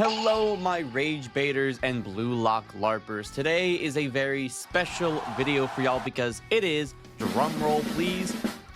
Hello my rage baiters and blue lock larpers. Today is a very special video for y'all because it is, drumroll please,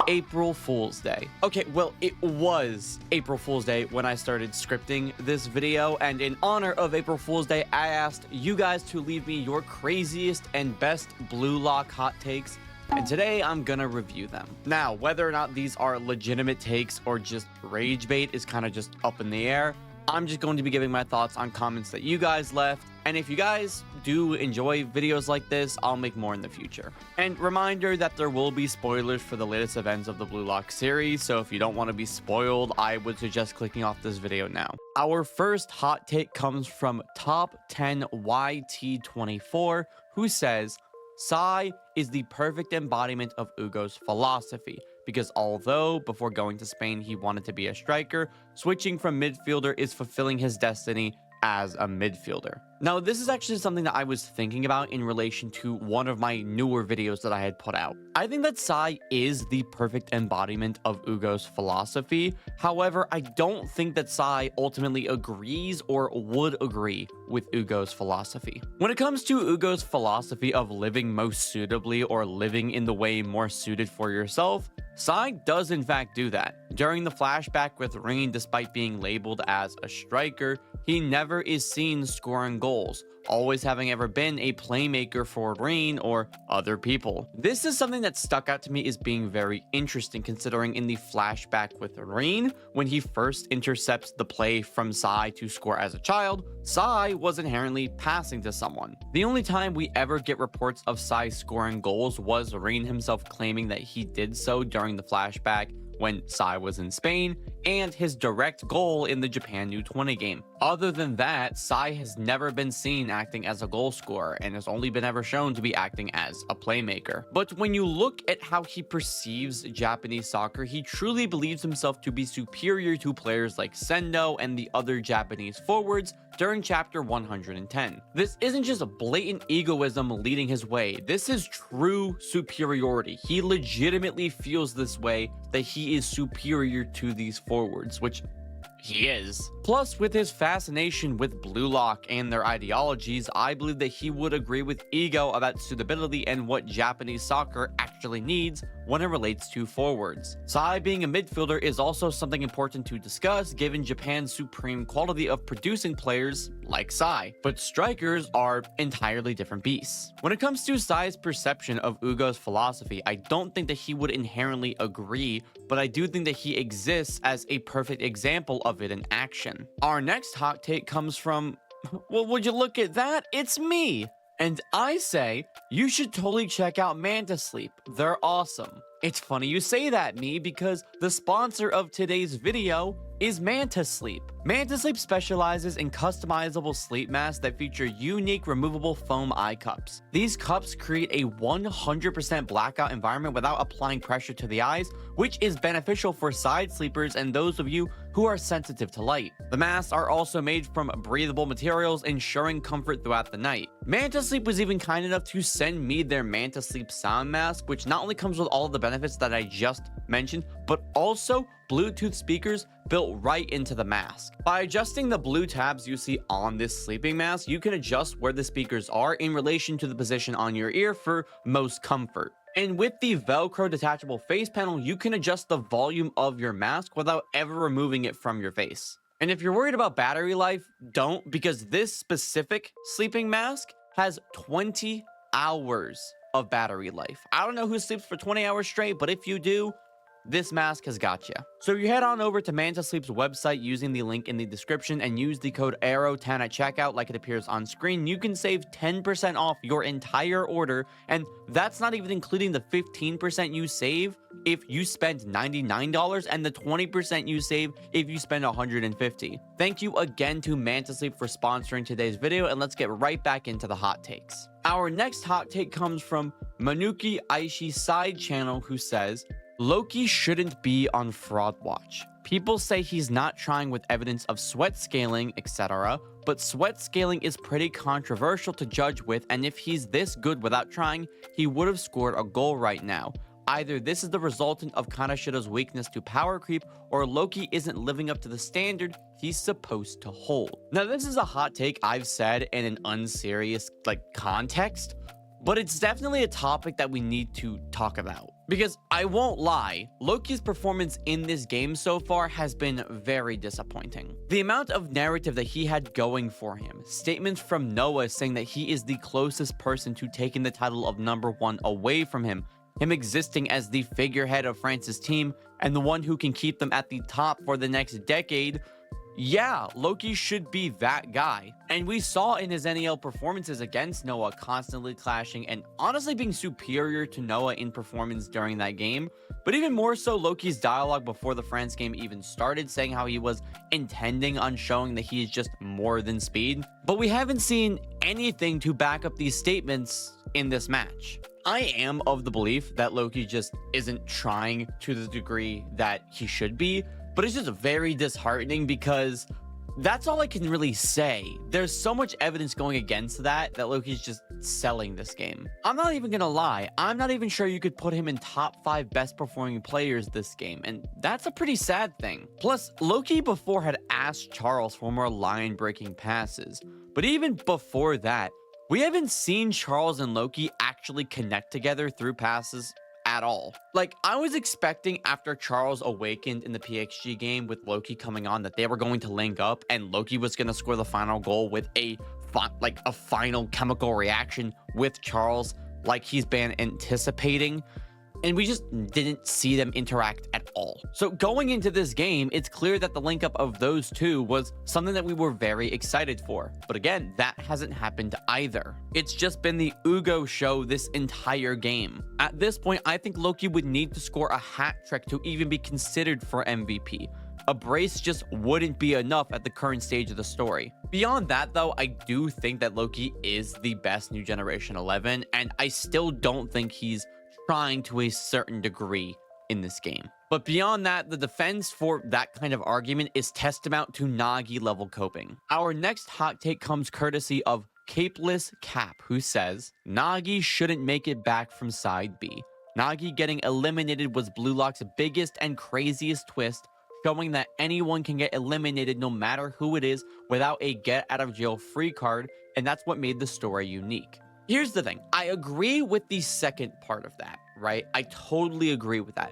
April Fool's Day. Okay, well, it was April Fool's Day when I started scripting this video, and in honor of April Fool's Day, I asked you guys to leave me your craziest and best blue lock hot takes, and today I'm gonna review them. Now, whether or not these are legitimate takes or just rage bait is kind of just up in the air. I'm just going to be giving my thoughts on comments that you guys left, and if you guys do enjoy videos like this, I'll make more in the future. And reminder that there will be spoilers for the latest events of the Blue Lock series, so if you don't want to be spoiled, I would suggest clicking off this video now. Our first hot take comes from Top 10 YT24, who says, Sai is the perfect embodiment of Ugo's philosophy, because although before going to Spain he wanted to be a striker, switching from midfielder is fulfilling his destiny as a midfielder. Now, this is actually something that I was thinking about in relation to one of my newer videos that I had put out. I think that Sai is the perfect embodiment of Ugo's philosophy. However, I don't think that Sai ultimately agrees or would agree with Ugo's philosophy. When it comes to Ugo's philosophy of living most suitably or living in the way more suited for yourself, Sai does in fact do that. During the flashback with Rin, despite being labeled as a striker, he never is seen scoring goals, always having ever been a playmaker for Rin or other people. This is something that stuck out to me as being very interesting, considering in the flashback with Rin, when he first intercepts the play from Sai to score as a child, Sai was inherently passing to someone. The only time we ever get reports of Sai scoring goals was Rin himself claiming that he did so during the flashback when Sai was in Spain, and his direct goal in the Japan U20 game. Other than that, Sai has never been seen acting as a goal scorer and has only been ever shown to be acting as a playmaker. But when you look at how he perceives Japanese soccer, he truly believes himself to be superior to players like Sendo and the other Japanese forwards during chapter 110. This isn't just a blatant egoism leading his way, this is true superiority. He legitimately feels this way, that he is superior to these forwards, which he is. Plus, with his fascination with Blue Lock and their ideologies, I believe that he would agree with Ego about suitability and what Japanese soccer actually needs when it relates to forwards. Sai being a midfielder is also something important to discuss given Japan's supreme quality of producing players like Sai, but strikers are entirely different beasts. When it comes to Sai's perception of Ugo's philosophy, I don't think that he would inherently agree, but I do think that he exists as a perfect example of it in action. Our next hot take comes from, well, would you look at that? It's me! And I say, you should totally check out Manta Sleep. They're awesome. It's funny you say that, me, because the sponsor of today's video is Manta Sleep. Manta Sleep specializes in customizable sleep masks that feature unique removable foam eye cups. These cups create a 100% blackout environment without applying pressure to the eyes, which is beneficial for side sleepers and those of you who are sensitive to light. The masks are also made from breathable materials, ensuring comfort throughout the night. Manta Sleep was even kind enough to send me their Manta Sleep sound mask, which not only comes with all of the benefits that I just mentioned, but also Bluetooth speakers built right into the mask. By adjusting the blue tabs you see on this sleeping mask, you can adjust where the speakers are in relation to the position on your ear for most comfort. And with the Velcro detachable face panel, you can adjust the volume of your mask without ever removing it from your face. And if you're worried about battery life, don't, because this specific sleeping mask has 20 hours of battery life. I don't know who sleeps for 20 hours straight, but if you do, this mask has got you. So you head on over to Manta Sleep's website using the link in the description and use the code AERO10 at checkout like it appears on screen. You can save 10% off your entire order, and that's not even including the 15% you save if you spend $99 and the 20% you save if you spend $150. Thank you again to Manta Sleep for sponsoring today's video, and let's get right back into the hot takes. Our next hot take comes from Muneyuki Kaneshiro side channel, who says, Loki shouldn't be on fraud watch. People say he's not trying with evidence of sweat scaling, etc., but sweat scaling is pretty controversial to judge with, and if he's this good without trying, he would have scored a goal right now. either this is the resultant of Kaneshiro's weakness to power creep, or Loki isn't living up to the standard he's supposed to hold. Now, this is a hot take I've said in an unserious, context, but it's definitely a topic that we need to talk about. Because I won't lie, Loki's performance in this game so far has been very disappointing. The amount of narrative that he had going for him, statements from Noah saying that he is the closest person to taking the title of #1 away from him existing as the figurehead of France's team and the one who can keep them at the top for the next decade. Yeah, Loki should be that guy. And we saw in his NEL performances against Noah constantly clashing and honestly being superior to Noah in performance during that game. But even more so, Loki's dialogue before the France game even started, saying how he was intending on showing that he is just more than speed. But we haven't seen anything to back up these statements in this match. I am of the belief that Loki just isn't trying to the degree that he should be, but it's just very disheartening because that's all I can really say. There's so much evidence going against that Loki's just selling this game. I'm not even gonna lie, I'm not even sure you could put him in top 5 best performing players this game, and that's a pretty sad thing. Plus, Loki before had asked Charles for more line-breaking passes, but even before that, we haven't seen Charles and Loki actually connect together through passes at all. I was expecting after Charles awakened in the PXG game with Loki coming on that they were going to link up and Loki was going to score the final goal with a final chemical reaction with Charles like he's been anticipating. And we just didn't see them interact at all. So going into this game, it's clear that the link up of those two was something that we were very excited for. But again, that hasn't happened either. It's just been the Ugo show this entire game. At this point, I think Loki would need to score a hat trick to even be considered for MVP. A brace just wouldn't be enough at the current stage of the story. Beyond that though, I do think that Loki is the best new generation 11, and I still don't think he's trying to a certain degree in this game. But beyond that, the defense for that kind of argument is tantamount to Nagi level coping. Our next hot take comes courtesy of Capeless Cap, who says, Nagi shouldn't make it back from side B. Nagi getting eliminated was BLUELOCK's biggest and craziest twist, showing that anyone can get eliminated no matter who it is without a get out of jail free card, and that's what made the story unique. Here's the thing, I agree with the second part of that, right? I totally agree with that,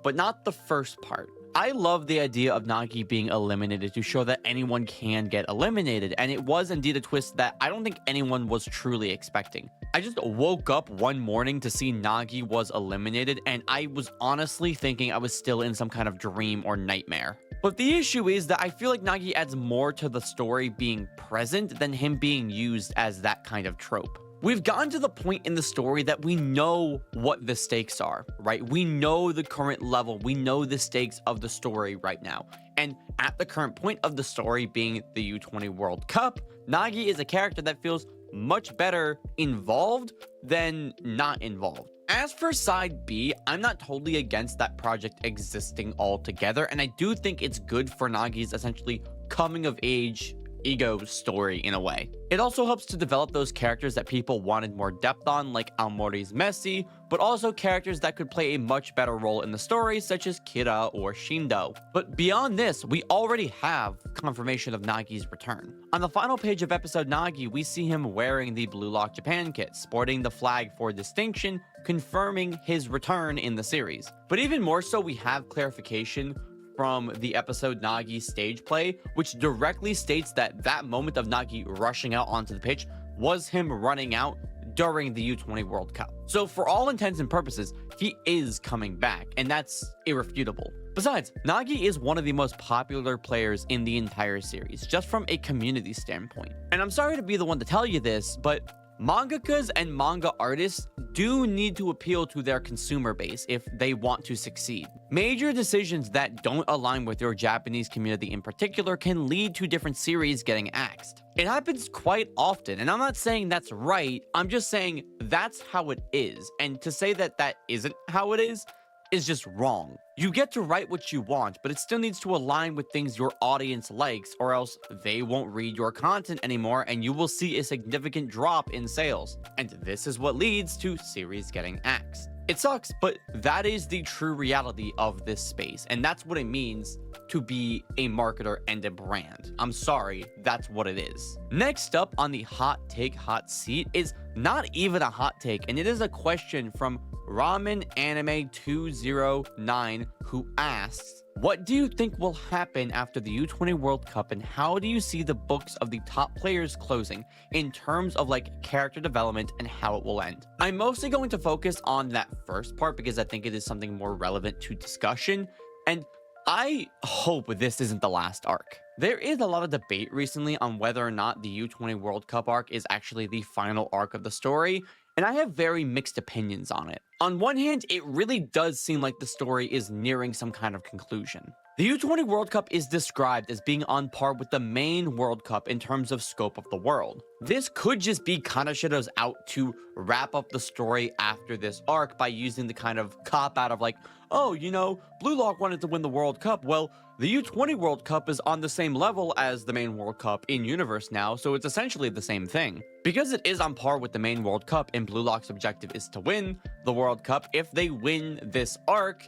but not the first part. I love the idea of Nagi being eliminated to show that anyone can get eliminated, and it was indeed a twist that I don't think anyone was truly expecting. I just woke up one morning to see Nagi was eliminated, and I was honestly thinking I was still in some kind of dream or nightmare. But the issue is that I feel like Nagi adds more to the story being present than him being used as that kind of trope. We've gotten to the point in the story that we know what the stakes are, right? We know the current level. We know the stakes of the story right now. And at the current point of the story being the U20 World Cup, Nagi is a character that feels much better involved than not involved. As for side B, I'm not totally against that project existing altogether, and I do think it's good for Nagi's essentially coming of age ego story in a way. It also helps to develop those characters that people wanted more depth on, like Aomori's Messi, but also characters that could play a much better role in the story, such as Kira or Shindo. But beyond this, we already have confirmation of Nagi's return. On the final page of episode Nagi, we see him wearing the BLUELOCK Japan kit, sporting the flag for distinction, confirming his return in the series. But even more so, we have clarification from the episode Nagi stage play, which directly states that that moment of Nagi rushing out onto the pitch was him running out during the U20 World Cup. So for all intents and purposes, he is coming back, and that's irrefutable. Besides, Nagi is one of the most popular players in the entire series, just from a community standpoint. And I'm sorry to be the one to tell you this, but mangakas and manga artists do need to appeal to their consumer base if they want to succeed. Major decisions that don't align with your Japanese community in particular can lead to different series getting axed. It happens quite often, and I'm not saying that's right, I'm just saying that's how it is, and to say that that isn't how it is just wrong. You get to write what you want, but it still needs to align with things your audience likes, or else they won't read your content anymore and you will see a significant drop in sales. And this is what leads to series getting axed. It sucks, but that is the true reality of this space, and that's what it means to be a marketer and a brand. I'm sorry, that's what it is. Next up on the hot take hot seat is not even a hot take, and it is a question from Ramen Anime 209, who asks, what do you think will happen after the U20 World Cup, and how do you see the books of the top players closing in terms of like character development and how it will end? I'm mostly going to focus on that first part because I think it is something more relevant to discussion, and I hope this isn't the last arc. There is a lot of debate recently on whether or not the U20 World Cup arc is actually the final arc of the story, and I have very mixed opinions on it. On one hand, it really does seem like the story is nearing some kind of conclusion. The U20 World Cup is described as being on par with the main World Cup in terms of scope of the world. This could just be Kaneshiro's out to wrap up the story after this arc by using the kind of cop-out of like, oh, you know, Blue Lock wanted to win the World Cup. Well, the U20 World Cup is on the same level as the main World Cup in universe now, so it's essentially the same thing. Because it is on par with the main World Cup and Blue Lock's objective is to win the World Cup, if they win this arc,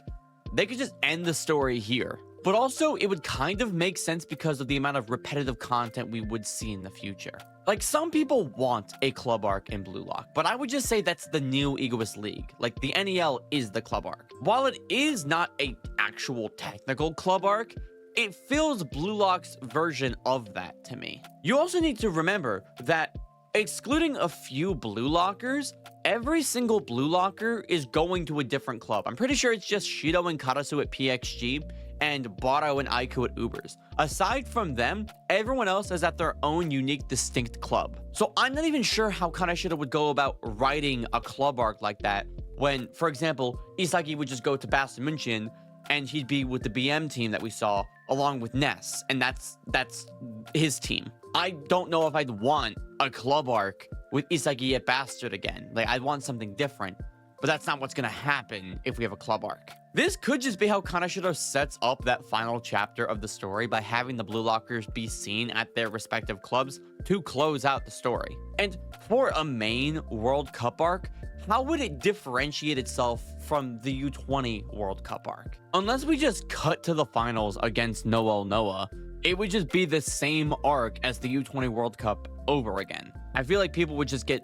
they could just end the story here. But also, it would kind of make sense because of the amount of repetitive content we would see in the future. Like, some people want a club arc in Blue Lock, but I would just say that's the new Egoist League. Like, the NEL is the club arc. While it is not an actual technical club arc, it feels Blue Lock's version of that to me. You also need to remember that, excluding a few Blue Lockers, every single Blue Locker is going to a different club. I'm pretty sure it's just Shido and Karasu at PXG, and Baro and Aiku at Ubers. Aside from them, everyone else is at their own unique, distinct club. So I'm not even sure how Kaneshiro would go about writing a club arc like that when, for example, Isagi would just go to Bayern München and he'd be with the BM team that we saw along with Ness, and that's his team. I don't know if I'd want a club arc with Isagi at Bastard again. Like, I'd want something different, but that's not what's gonna happen if we have a club arc. This could just be how Kaneshiro sets up that final chapter of the story by having the Blue Lockers be seen at their respective clubs to close out the story. And for a main World Cup arc, how would it differentiate itself from the U20 World Cup arc? Unless we just cut to the finals against Noel Noah, it would just be the same arc as the U20 World Cup over again. I feel like people would just get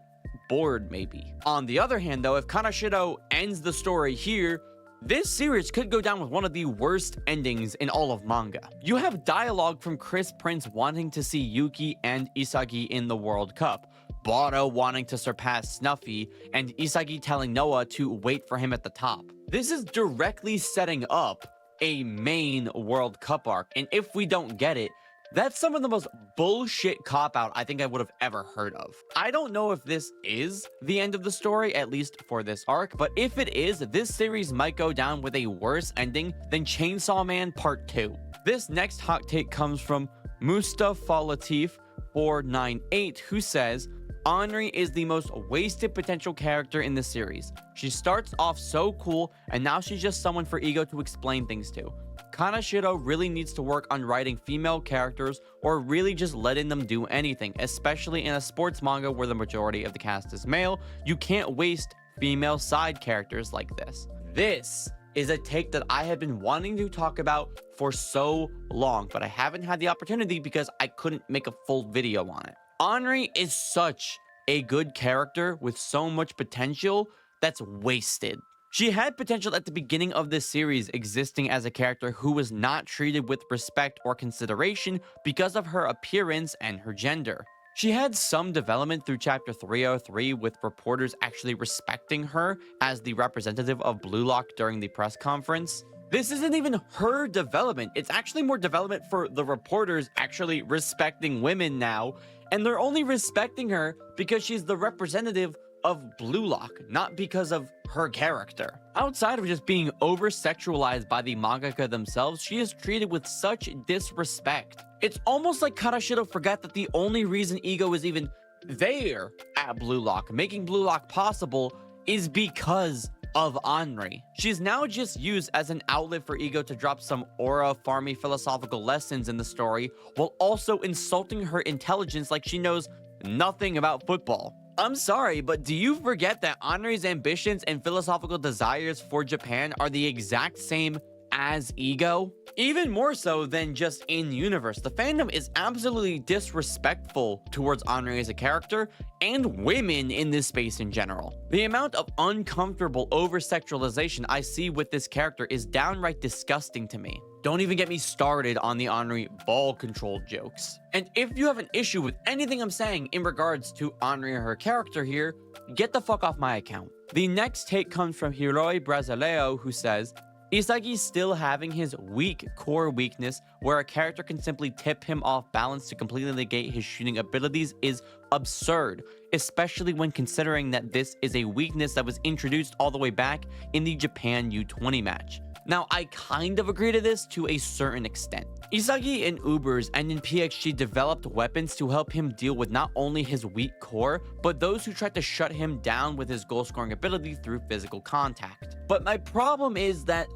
bored maybe. On the other hand though, if Kaneshiro ends the story here, this series could go down with one of the worst endings in all of manga. You have dialogue from Chris Prince wanting to see Yuki and Isagi in the World Cup, Baro wanting to surpass Snuffy, and Isagi telling Noah to wait for him at the top. This is directly setting up a main World Cup arc, and if we don't get it, that's some of the most bullshit cop-out I think I would have ever heard of. I don't know if this is the end of the story, at least for this arc, but if it is, this series might go down with a worse ending than Chainsaw Man Part 2. This next hot take comes from Mustafa Latif 498, who says, Anri is the most wasted potential character in the series. She starts off so cool, and now she's just someone for Ego to explain things to. Kaneshiro really needs to work on writing female characters or really just letting them do anything, especially in a sports manga where the majority of the cast is male. You can't waste female side characters like this. This is a take that I have been wanting to talk about for so long, but I haven't had the opportunity because I couldn't make a full video on it. Anri is such a good character with so much potential that's wasted. She had potential at the beginning of this series, existing as a character who was not treated with respect or consideration because of her appearance and her gender. She had some development through chapter 303 with reporters actually respecting her as the representative of Blue Lock during the press conference. This isn't even her development. It's actually more development for the reporters actually respecting women now, and they're only respecting her because she's the representative of Blue Lock, not because of her character. Outside of just being over-sexualized by the mangaka themselves, she is treated with such disrespect. It's almost like Kaneshiro forgot that the only reason Ego is even there at Blue Lock, making Blue Lock possible, is because of Anri. She's now just used as an outlet for Ego to drop some aura farmy philosophical lessons in the story, while also insulting her intelligence like she knows nothing about football. I'm sorry, but do you forget that Anri's ambitions and philosophical desires for Japan are the exact same as Ego? Even more so than just in universe, the fandom is absolutely disrespectful towards Anri as a character and women in this space in general. The amount of uncomfortable over-sexualization I see with this character is downright disgusting to me. Don't even get me started on the Anri ball control jokes. And if you have an issue with anything I'm saying in regards to Anri or her character here, get the fuck off my account. The next take comes from Hiroi Brasileo, who says, Isagi still having his weak core weakness where a character can simply tip him off balance to completely negate his shooting abilities is absurd, especially when considering that this is a weakness that was introduced all the way back in the Japan U20 match. Now, I kind of agree to this to a certain extent. Isagi in Ubers and in PXG developed weapons to help him deal with not only his weak core, but those who tried to shut him down with his goal-scoring ability through physical contact. But my problem is that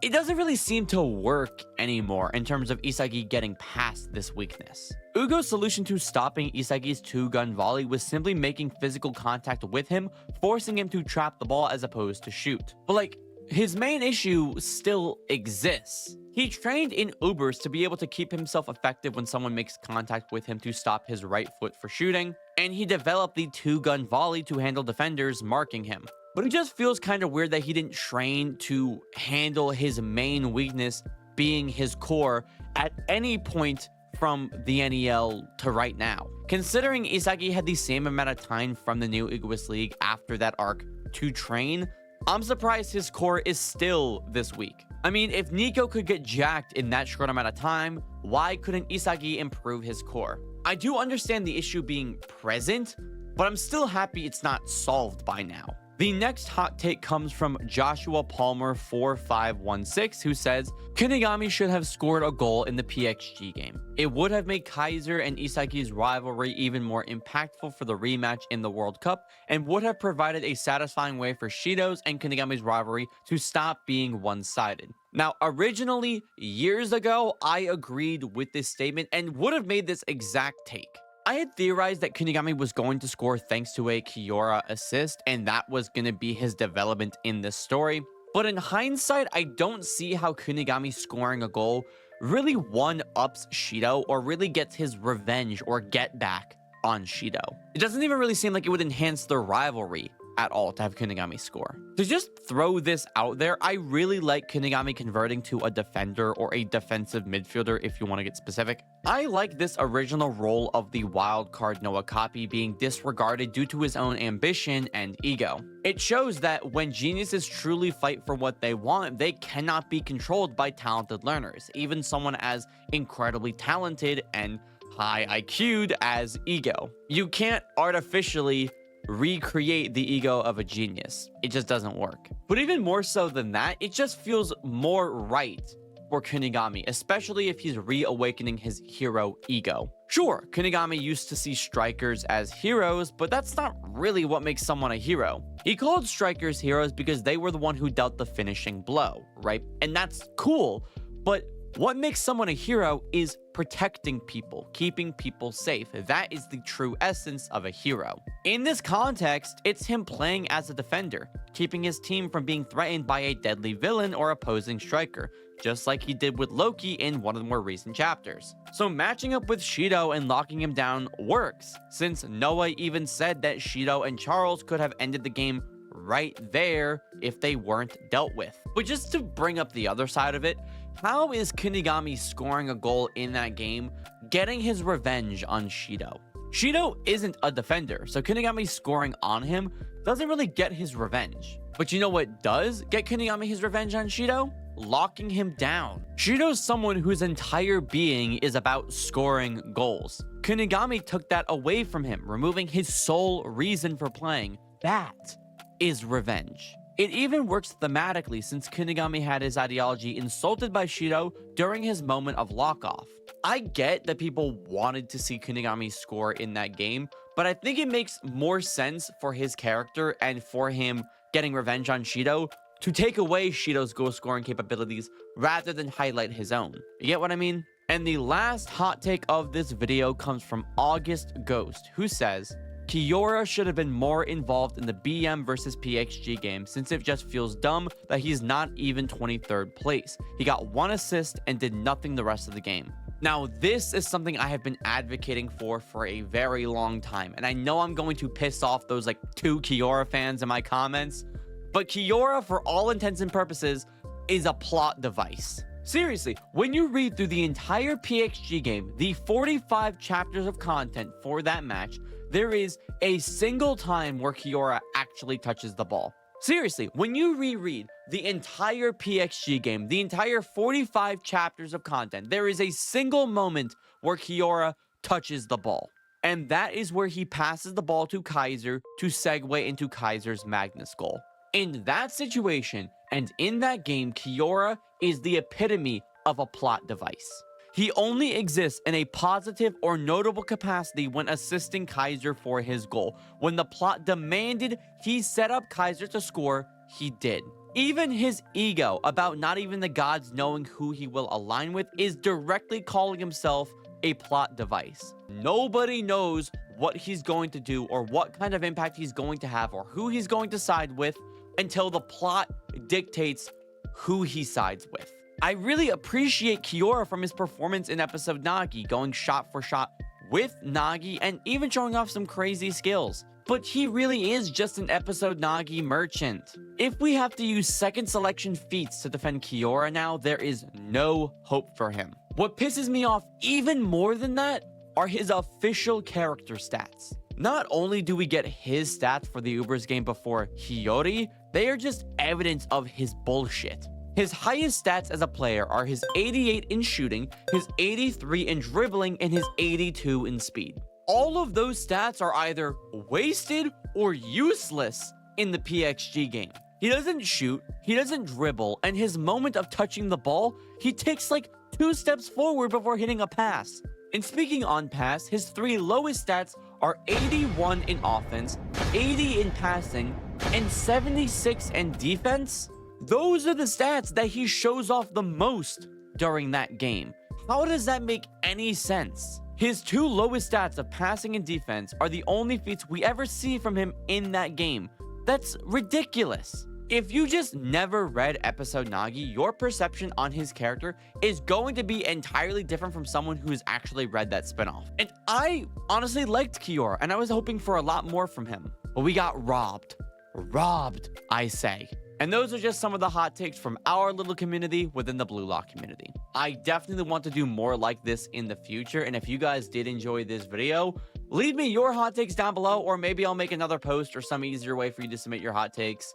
it doesn't really seem to work anymore in terms of Isagi getting past this weakness. Ugo's solution to stopping Isagi's two-gun volley was simply making physical contact with him, forcing him to trap the ball as opposed to shoot. But like, his main issue still exists. He trained in Ubers to be able to keep himself effective when someone makes contact with him to stop his right foot for shooting, and he developed the two-gun volley to handle defenders marking him. But it just feels kind of weird that he didn't train to handle his main weakness being his core at any point from the NEL to right now. Considering Isagi had the same amount of time from the new Egoist League after that arc to train, I'm surprised his core is still this weak. I mean, if Nico could get jacked in that short amount of time, why couldn't Isagi improve his core? I do understand the issue being present, but I'm still happy it's not solved by now. The next hot take comes from Joshua Palmer 4516, who says, Kunigami should have scored a goal in the PXG game. It would have made Kaiser and Isagi's rivalry even more impactful for the rematch in the World Cup, and would have provided a satisfying way for Shido's and Kunigami's rivalry to stop being one-sided. Now, originally, years ago, I agreed with this statement and would have made this exact take. I had theorized that Kunigami was going to score thanks to a Kiyora assist, and that was going to be his development in this story. But in hindsight, I don't see how Kunigami scoring a goal really one-ups Shido or really gets his revenge or get back on Shido. It doesn't even really seem like it would enhance their rivalry at all to have Kunigami score. To just throw this out there, I really like Kunigami converting to a defender or a defensive midfielder if you want to get specific. I like this original role of the wildcard Noah copy being disregarded due to his own ambition and ego. It shows that when geniuses truly fight for what they want, they cannot be controlled by talented learners, even someone as incredibly talented and high IQ'd as Ego. You can't artificially recreate the ego of a genius. It just doesn't work. But even more so than that, it just feels more right for Kunigami, especially if he's reawakening his hero ego. Sure, Kunigami used to see strikers as heroes, but that's not really what makes someone a hero. He called strikers heroes because they were the one who dealt the finishing blow, right? And that's cool, but what makes someone a hero is protecting people, keeping people safe. That is the true essence of a hero. In this context, it's him playing as a defender, keeping his team from being threatened by a deadly villain or opposing striker, just like he did with Loki in one of the more recent chapters. So matching up with Shido and locking him down works, since Noah even said that Shido and Charles could have ended the game right there if they weren't dealt with. But just to bring up the other side of it, how is Kunigami scoring a goal in that game getting his revenge on Shido? Shido isn't a defender, so Kunigami scoring on him doesn't really get his revenge. But you know what does get Kunigami his revenge on Shido? Locking him down. Shido's someone whose entire being is about scoring goals. Kunigami took that away from him, removing his sole reason for playing. That is revenge. It even works thematically since Kunigami had his ideology insulted by Shido during his moment of lock-off. I get that people wanted to see Kunigami score in that game, but I think it makes more sense for his character and for him getting revenge on Shido to take away Shido's goal-scoring capabilities rather than highlight his own. You get what I mean? And the last hot take of this video comes from August Ghost, who says, Kiyora should have been more involved in the BM versus PXG game since it just feels dumb that he's not even 23rd place. He got 1 assist and did nothing the rest of the game. Now, this is something I have been advocating for a very long time, and I know I'm going to piss off those like 2 Kiyora fans in my comments, but Kiyora, for all intents and purposes, is a plot device. Seriously, when you read through the entire PXG game, the 45 chapters of content for that match, there is a single time where Kiyora actually touches the ball. Seriously, when you reread the entire PXG game, the entire 45 chapters of content, there is a single moment where Kiyora touches the ball. And that is where he passes the ball to Kaiser to segue into Kaiser's Magnus goal. In that situation, and in that game, Kiyora is the epitome of a plot device. He only exists in a positive or notable capacity when assisting Kaiser for his goal. When the plot demanded he set up Kaiser to score, he did. Even his ego about not even the gods knowing who he will align with is directly calling himself a plot device. Nobody knows what he's going to do or what kind of impact he's going to have or who he's going to side with until the plot dictates who he sides with. I really appreciate Kiyora from his performance in episode Nagi, going shot for shot with Nagi and even showing off some crazy skills. But he really is just an episode Nagi merchant. If we have to use second selection feats to defend Kiyora now, there is no hope for him. What pisses me off even more than that are his official character stats. Not only do we get his stats for the Ubers game before Hiyori, they are just evidence of his bullshit. His highest stats as a player are his 88 in shooting, his 83 in dribbling, and his 82 in speed. All of those stats are either wasted or useless in the PXG game. He doesn't shoot, he doesn't dribble, and his moment of touching the ball, he takes like 2 steps forward before hitting a pass. And speaking on pass, his 3 lowest stats are 81 in offense, 80 in passing, and 76 in defense. Those are the stats that he shows off the most during that game. How does that make any sense? His 2 lowest stats of passing and defense are the only feats we ever see from him in that game. That's ridiculous. If you just never read episode Nagi, your perception on his character is going to be entirely different from someone who's actually read that spinoff. And I honestly liked Kiyora, and I was hoping for a lot more from him. But we got robbed. Robbed, I say. And those are just some of the hot takes from our little community within the BLUELOCK community. I definitely want to do more like this in the future, and if you guys did enjoy this video, leave me your hot takes down below, or maybe I'll make another post or some easier way for you to submit your hot takes.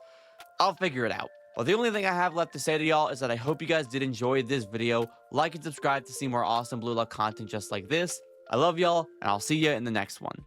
I'll figure it out. But the only thing I have left to say to y'all is that I hope you guys did enjoy this video. Like and subscribe to see more awesome BLUELOCK content just like this. I love y'all, and I'll see you in the next one.